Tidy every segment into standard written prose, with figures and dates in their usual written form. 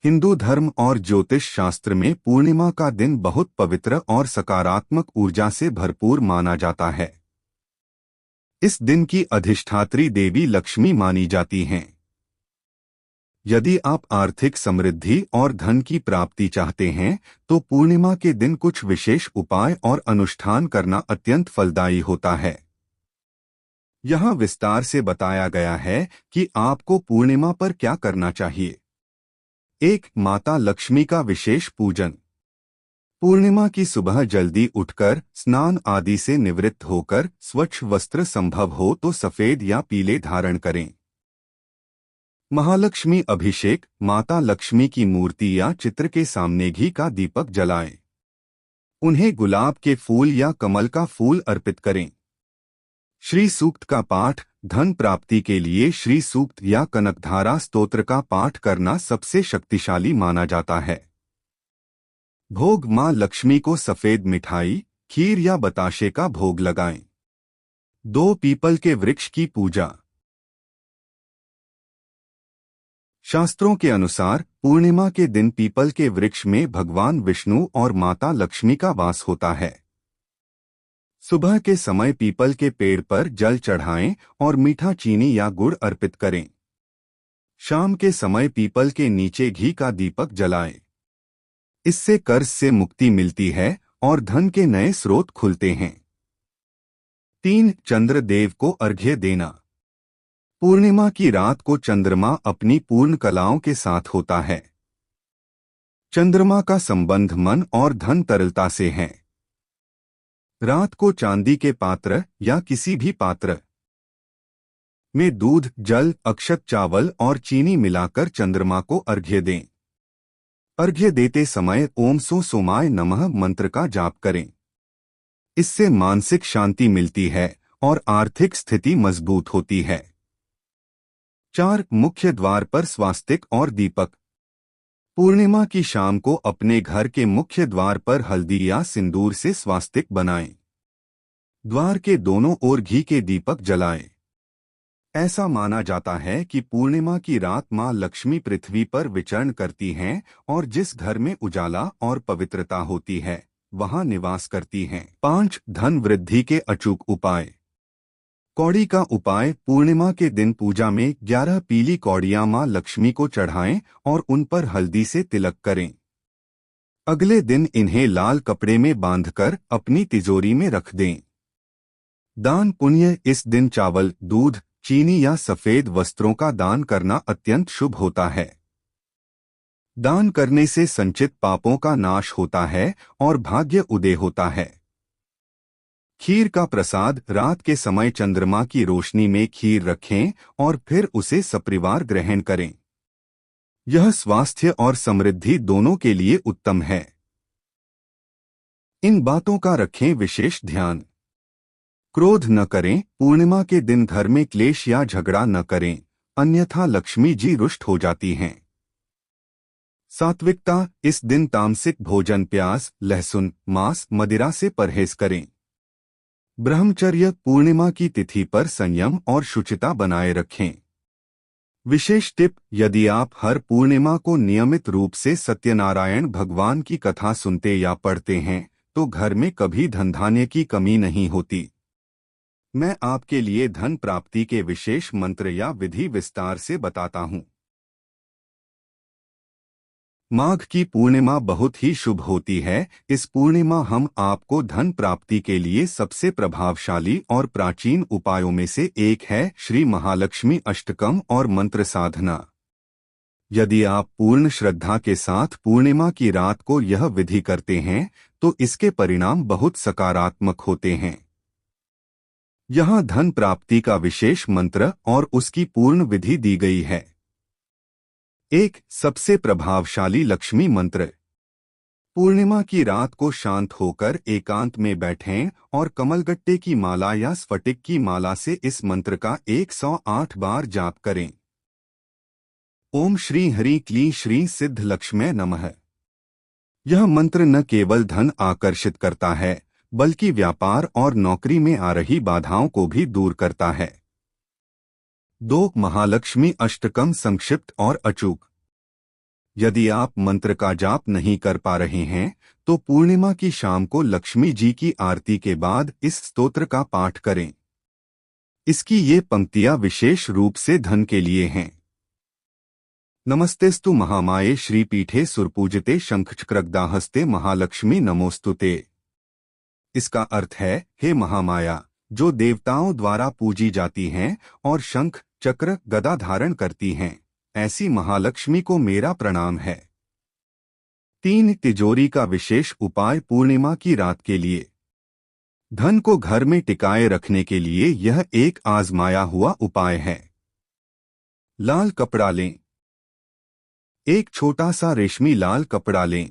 हिंदू धर्म और ज्योतिष शास्त्र में पूर्णिमा का दिन बहुत पवित्र और सकारात्मक ऊर्जा से भरपूर माना जाता है। इस दिन की अधिष्ठात्री देवी लक्ष्मी मानी जाती हैं। यदि आप आर्थिक समृद्धि और धन की प्राप्ति चाहते हैं तो पूर्णिमा के दिन कुछ विशेष उपाय और अनुष्ठान करना अत्यंत फलदायी होता है। यहाँ विस्तार से बताया गया है कि आपको पूर्णिमा पर क्या करना चाहिए। 1. माता लक्ष्मी का विशेष पूजन। पूर्णिमा की सुबह जल्दी उठकर स्नान आदि से निवृत्त होकर स्वच्छ वस्त्र संभव हो तो सफेद या पीले धारण करें। महालक्ष्मी अभिषेक। माता लक्ष्मी की मूर्ति या चित्र के सामने घी का दीपक जलाएं। उन्हें गुलाब के फूल या कमल का फूल अर्पित करें। श्री सूक्त का पाठ। धन प्राप्ति के लिए श्री सूक्त या कनकधारा स्तोत्र का पाठ करना सबसे शक्तिशाली माना जाता है। भोग। मां लक्ष्मी को सफेद मिठाई, खीर या बताशे का भोग लगाएं। 2. पीपल के वृक्ष की पूजा। शास्त्रों के अनुसार पूर्णिमा के दिन पीपल के वृक्ष में भगवान विष्णु और माता लक्ष्मी का वास होता है। सुबह के समय पीपल के पेड़ पर जल चढ़ाएं और मीठा चीनी या गुड़ अर्पित करें। शाम के समय पीपल के नीचे घी का दीपक जलाएं। इससे कर्ज से मुक्ति मिलती है और धन के नए स्रोत खुलते हैं। 3. चंद्रदेव को अर्घ्य देना। पूर्णिमा की रात को चंद्रमा अपनी पूर्ण कलाओं के साथ होता है। चंद्रमा का संबंध मन और धन तरलता से है। रात को चांदी के पात्र या किसी भी पात्र में दूध, जल, अक्षत चावल और चीनी मिलाकर चंद्रमा को अर्घ्य दें। अर्घ्य देते समय ओम सो सोमाय नमः मंत्र का जाप करें। इससे मानसिक शांति मिलती है और आर्थिक स्थिति मजबूत होती है। 4. मुख्य द्वार पर स्वास्तिक और दीपक। पूर्णिमा की शाम को अपने घर के मुख्य द्वार पर हल्दी या सिंदूर से स्वास्तिक बनाएं। द्वार के दोनों ओर घी के दीपक जलाएं। ऐसा माना जाता है कि पूर्णिमा की रात मां लक्ष्मी पृथ्वी पर विचरण करती हैं और जिस घर में उजाला और पवित्रता होती है वहां निवास करती हैं। 5. धन वृद्धि के अचूक उपाय। कौड़ी का उपाय। पूर्णिमा के दिन पूजा में 11 पीली कौड़ियां मां लक्ष्मी को चढ़ाएं और उन पर हल्दी से तिलक करें। अगले दिन इन्हें लाल कपड़े में बांधकर अपनी तिजोरी में रख दें। दान पुण्य। इस दिन चावल, दूध, चीनी या सफेद वस्त्रों का दान करना अत्यंत शुभ होता है। दान करने से संचित पापों का नाश होता है और भाग्य उदय होता है। खीर का प्रसाद। रात के समय चंद्रमा की रोशनी में खीर रखें और फिर उसे सपरिवार ग्रहण करें। यह स्वास्थ्य और समृद्धि दोनों के लिए उत्तम है। इन बातों का रखें विशेष ध्यान। क्रोध न करें। पूर्णिमा के दिन घर में क्लेश या झगड़ा न करें, अन्यथा लक्ष्मी जी रुष्ट हो जाती हैं। सात्विकता। इस दिन तामसिक भोजन, प्याज, लहसुन, मांस, मदिरा से परहेज करें। ब्रह्मचर्य। पूर्णिमा की तिथि पर संयम और शुचिता बनाए रखें। विशेष टिप। यदि आप हर पूर्णिमा को नियमित रूप से सत्यनारायण भगवान की कथा सुनते या पढ़ते हैं तो घर में कभी धनधान्य की कमी नहीं होती। मैं आपके लिए धन प्राप्ति के विशेष मंत्र या विधि विस्तार से बताता हूं। माघ की पूर्णिमा बहुत ही शुभ होती है। इस पूर्णिमा हम आपको धन प्राप्ति के लिए सबसे प्रभावशाली और प्राचीन उपायों में से एक है श्री महालक्ष्मी अष्टकम और मंत्र साधना। यदि आप पूर्ण श्रद्धा के साथ पूर्णिमा की रात को यह विधि करते हैं तो इसके परिणाम बहुत सकारात्मक होते हैं। यहाँ धन प्राप्ति का विशेष मंत्र और उसकी पूर्ण विधि दी गई है। 1. सबसे प्रभावशाली लक्ष्मी मंत्र। पूर्णिमा की रात को शांत होकर एकांत में बैठें और कमलगट्टे की माला या स्फटिक की माला से इस मंत्र का 108 बार जाप करें। ओम श्री हरि क्ली श्री सिद्ध लक्ष्मै नमः। यह मंत्र न केवल धन आकर्षित करता है बल्कि व्यापार और नौकरी में आ रही बाधाओं को भी दूर करता है। 2. महालक्ष्मी अष्टकम संक्षिप्त और अचूक। यदि आप मंत्र का जाप नहीं कर पा रहे हैं तो पूर्णिमा की शाम को लक्ष्मी जी की आरती के बाद इस स्तोत्र का पाठ करें। इसकी ये पंक्तियां विशेष रूप से धन के लिए हैं। नमस्तेस्तु महामाये श्रीपीठे सुरपूजिते शंखचक्रगदाहस्ते महालक्ष्मी नमोस्तुते। इसका अर्थ है, हे महामाया, जो देवताओं द्वारा पूजी जाती हैं और शंख चक्र गदा धारण करती हैं, ऐसी महालक्ष्मी को मेरा प्रणाम है। 3 तिजोरी का विशेष उपाय पूर्णिमा की रात के लिए। धन को घर में टिकाए रखने के लिए यह एक आजमाया हुआ उपाय है। लाल कपड़ा लें। एक छोटा सा रेशमी लाल कपड़ा लें।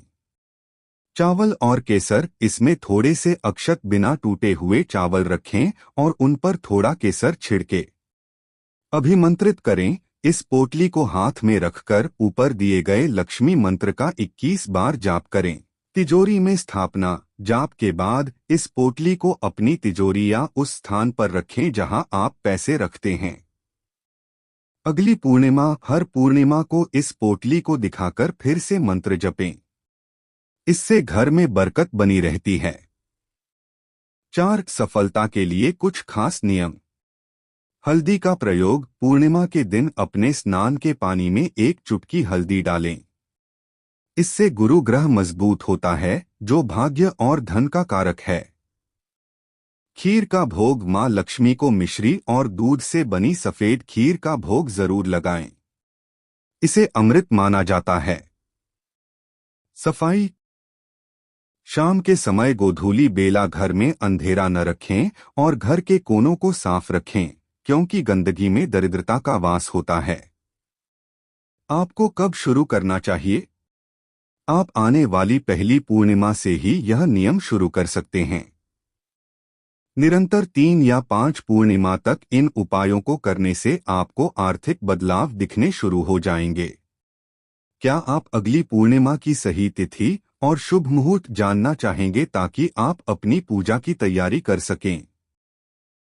चावल और केसर, इसमें थोड़े से अक्षत बिना टूटे हुए चावल रखें और उन पर थोड़ा केसर छिड़के अभिमंत्रित करें। इस पोटली को हाथ में रखकर ऊपर दिए गए लक्ष्मी मंत्र का 21 बार जाप करें। तिजोरी में स्थापना। जाप के बाद इस पोटली को अपनी तिजोरी या उस स्थान पर रखें जहां आप पैसे रखते हैं। अगली पूर्णिमा, हर पूर्णिमा को इस पोटली को दिखाकर फिर से मंत्र जपें। इससे घर में बरकत बनी रहती है। 4 सफलता के लिए कुछ खास नियम। हल्दी का प्रयोग। पूर्णिमा के दिन अपने स्नान के पानी में 1 चुटकी हल्दी डालें। इससे गुरु ग्रह मजबूत होता है, जो भाग्य और धन का कारक है। खीर का भोग। मां लक्ष्मी को मिश्री और दूध से बनी सफेद खीर का भोग जरूर लगाएं। इसे अमृत माना जाता है। सफाई। शाम के समय गोधूली बेला घर में अंधेरा न रखें और घर के कोनों को साफ रखें, क्योंकि गंदगी में दरिद्रता का वास होता है। आपको कब शुरू करना चाहिए? आप आने वाली पहली पूर्णिमा से ही यह नियम शुरू कर सकते हैं। निरंतर 3 या 5 पूर्णिमा तक इन उपायों को करने से आपको आर्थिक बदलाव दिखने शुरू हो जाएंगे। क्या आप अगली पूर्णिमा की सही तिथि और शुभ मुहूर्त जानना चाहेंगे ताकि आप अपनी पूजा की तैयारी कर सकें?